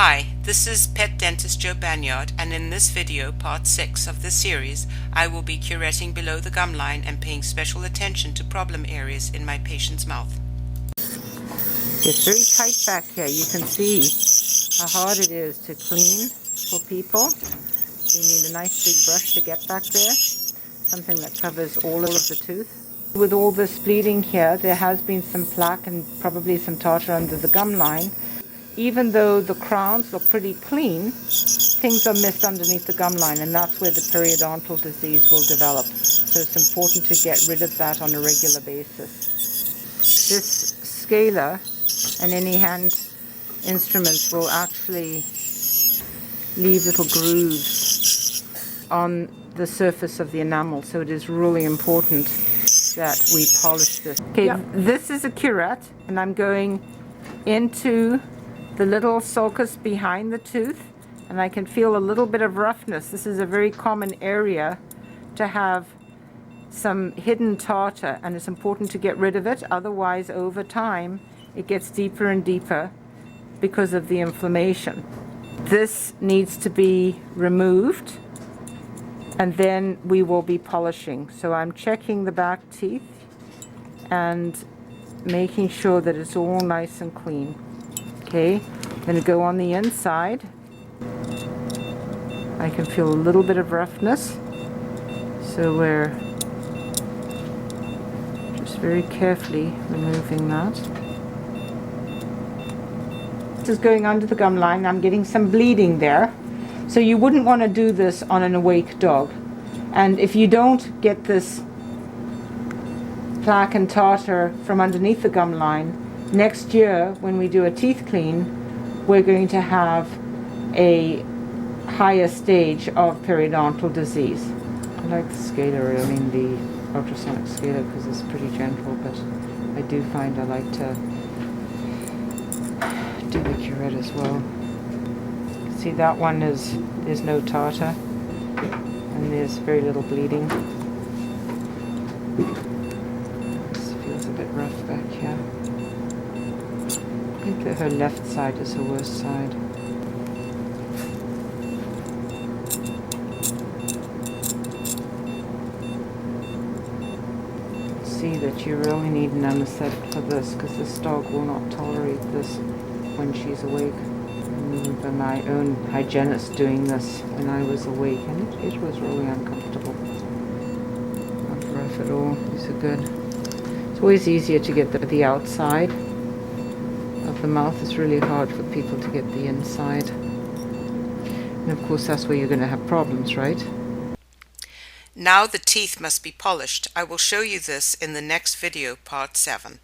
Hi, this is pet dentist Jo Banyard, and in this video, part 6 of this series, I will be curetting below the gum line and paying special attention to problem areas in my patient's mouth. It's very tight back here. You can see how hard it is to clean for people. You need a nice big brush to get back there, something that covers all of the tooth. With all this bleeding here, there has been some plaque and probably some tartar under the gum line. Even though the crowns look pretty clean, things are missed underneath the gum line, and that's where the periodontal disease will develop. So it's important to get rid of that on a regular basis. This scaler and any hand instruments will actually leave little grooves on the surface of the enamel, so it is really important that we polish this. Okay, This is a curette, and I'm going into the little sulcus behind the tooth, and I can feel a little bit of roughness. This is a very common area to have some hidden tartar, and it's important to get rid of it. Otherwise, over time, it gets deeper and deeper because of the inflammation. This needs to be removed, and then we will be polishing. So I'm checking the back teeth and making sure that it's all nice and clean. Okay, I'm going to go on the inside. I can feel a little bit of roughness, so we're just very carefully removing that. This is going under the gum line. I'm getting some bleeding there, so you wouldn't want to do this on an awake dog. And if you don't get this plaque and tartar from underneath the gum line, next year, when we do a teeth clean, we're going to have a higher stage of periodontal disease. I like the scaler, I mean the ultrasonic scaler, because it's pretty gentle, but I do find I like to do the curette as well. See, that one there's no tartar, and there's very little bleeding. This feels a bit rough back here. I think that her left side is the worst side. See that you really need an anesthetic for this, because this dog will not tolerate this when she's awake. I remember my own hygienist doing this when I was awake, and it was really uncomfortable. Not rough at all. These are good. It's always easier to get the outside of the mouth. It's really hard for people to get the inside. And of course that's where you're going to have problems, right? Now the teeth must be polished. I will show you this in the next video, part 7.